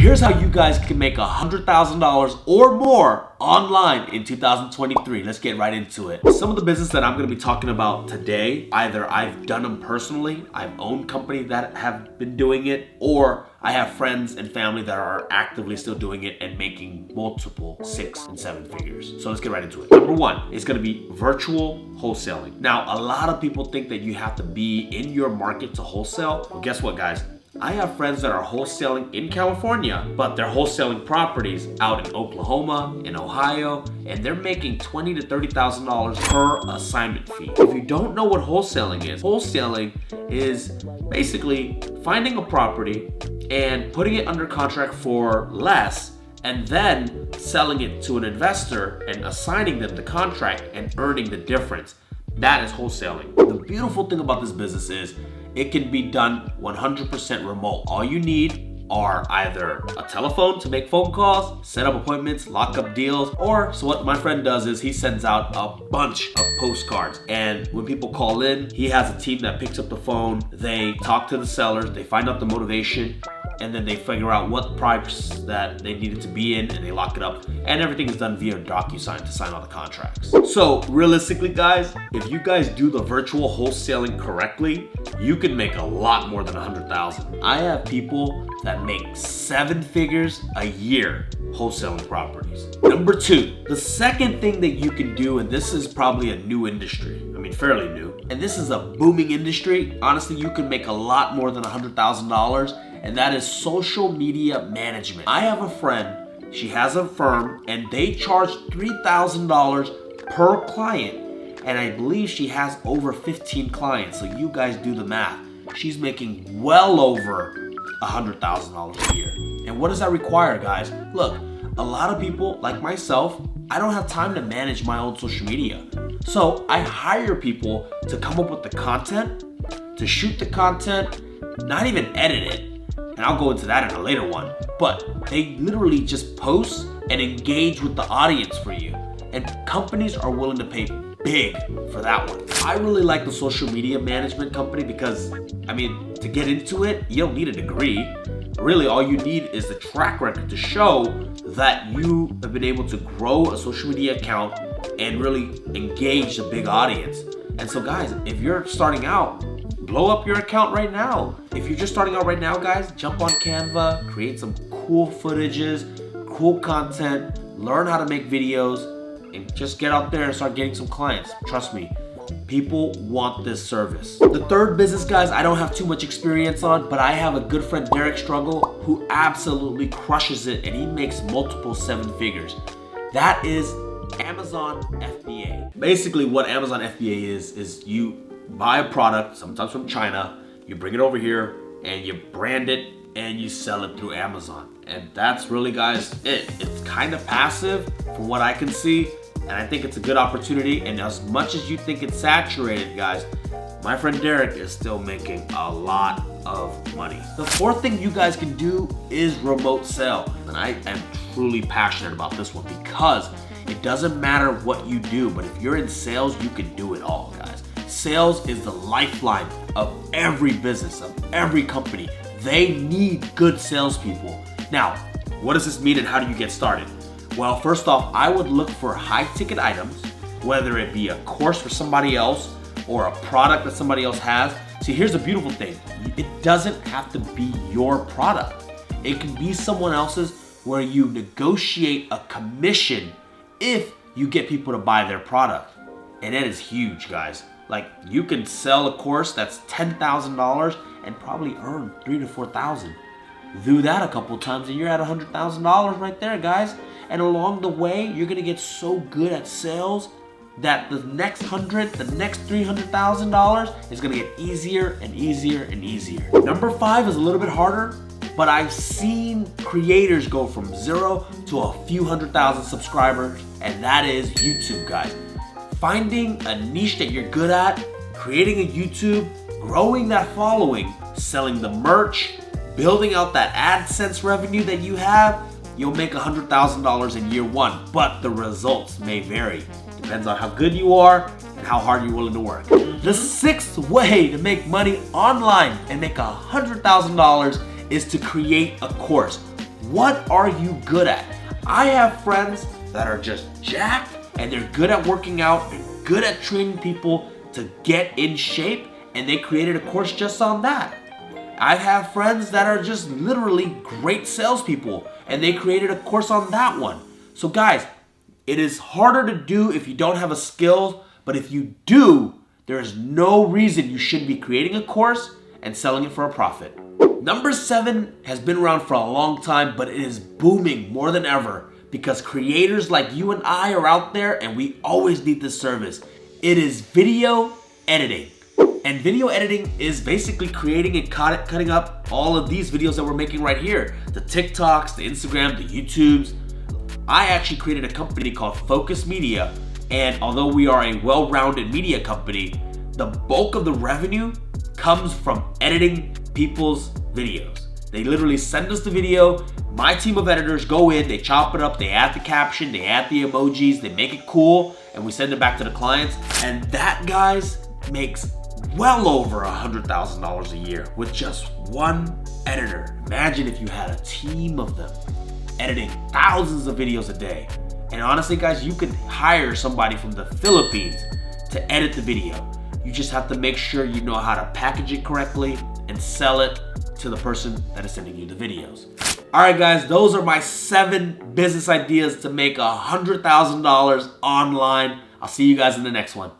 Here's how you guys can make $100,000 or more online in 2023. Let's get right into it. Some of the business that I'm going to be talking about today, either I've done them personally, I've owned companies that have been doing it, or I have friends and family that are actively still doing it and making multiple 6 and 7 figures. So let's get right into it. Number one is going to be virtual wholesaling. Now, a lot of people think that you have to be in your market to wholesale. Well, guess what, guys? I have friends that are wholesaling in California, but they're wholesaling properties out in Oklahoma, in Ohio, and they're making $20,000 to $30,000 per assignment fee. If you don't know what wholesaling is basically finding a property and putting it under contract for less, and then selling it to an investor and assigning them the contract and earning the difference. That is wholesaling. The beautiful thing about this business is it can be done 100% remote. All you need are either a telephone to make phone calls, set up appointments, lock up deals, or so what my friend does is he sends out a bunch of postcards. And when people call in, he has a team that picks up the phone, they talk to the sellers, they find out the motivation, and then they figure out what price that they needed to be in and they lock it up, and everything is done via DocuSign to sign all the contracts. So realistically, guys, if you guys do the virtual wholesaling correctly, you can make a lot more than 100,000. I have people that make 7 figures a year wholesaling properties. Number two, the second thing that you can do, and this is probably a new industry, fairly new, and this is a booming industry. Honestly, you can make a lot more than $100,000, and that is social media management. I have a friend, she has a firm, and they charge $3,000 per client, and I believe she has over 15 clients, so you guys do the math. She's making well over $100,000 a year. And what does that require, guys? Look, a lot of people, like myself, I don't have time to manage my own social media. So I hire people to come up with the content, to shoot the content, not even edit it. And I'll go into that in a later one. But they literally just post and engage with the audience for you. And companies are willing to pay big for that one. I really like the social media management company because, to get into it, you don't need a degree. Really, all you need is the track record to show that you have been able to grow a social media account and really engage a big audience. And so, guys, if you're starting out, blow up your account right now. If you're just starting out right now, guys, jump on Canva, create some cool footages, cool content, learn how to make videos, and just get out there and start getting some clients. Trust me, people want this service. The third business, guys, I don't have too much experience on, but I have a good friend, Derek Struggle, who absolutely crushes it, and he makes multiple 7 figures. That is Amazon FBA. Basically, what Amazon FBA is you buy a product, sometimes from China, you bring it over here, and you brand it, and you sell it through Amazon. And that's really, guys, it. It's kind of passive from what I can see, and I think it's a good opportunity. And as much as you think it's saturated, guys, my friend Derek is still making a lot of money. The fourth thing you guys can do is remote sell. And I am truly passionate about this one because it doesn't matter what you do, but if you're in sales, you can do it all, guys. Sales is the lifeline of every business, of every company. They need good salespeople. Now, what does this mean and how do you get started? Well, first off, I would look for high ticket items, whether it be a course for somebody else or a product that somebody else has. See, here's the beautiful thing. It doesn't have to be your product. It can be someone else's where you negotiate a commission if you get people to buy their product. And that is huge, guys. Like, you can sell a course that's $10,000 and probably earn $3,000 to $4,000. Do that a couple times and you're at $100,000 right there, guys. And along the way, you're gonna get so good at sales that the next $300,000 is gonna get easier and easier and easier. Number 5 is a little bit harder, but I've seen creators go from 0 to a few 100,000 subscribers, and that is YouTube, guys. Finding a niche that you're good at, creating a YouTube, growing that following, selling the merch, building out that AdSense revenue that you have, you'll make $100,000 in year 1, but the results may vary. Depends on how good you are and how hard you're willing to work. The 6th way to make money online and make $100,000 is to create a course. What are you good at? I have friends that are just jacked and they're good at working out, they're good at training people to get in shape, and they created a course just on that. I have friends that are just literally great salespeople and they created a course on that one. So guys, it is harder to do if you don't have a skill, but if you do, there is no reason you shouldn't be creating a course and selling it for a profit. Number 7 has been around for a long time, but it is booming more than ever because creators like you and I are out there and we always need this service. It is video editing. And video editing is basically creating and cutting up all of these videos that we're making right here. The TikToks, the Instagram, the YouTubes. I actually created a company called Focus Media, and although we are a well-rounded media company, the bulk of the revenue comes from editing people's videos. They literally send us the video, my team of editors go in, they chop it up, they add the caption, they add the emojis, they make it cool, and we send it back to the clients. And that, guys, makes well over $100,000 a year with just one editor. Imagine if you had a team of them editing thousands of videos a day. And honestly, guys, you could hire somebody from the Philippines to edit the video. You just have to make sure you know how to package it correctly and sell it to the person that is sending you the videos. All right, guys, those are my 7 business ideas to make $100,000 online. I'll see you guys in the next one.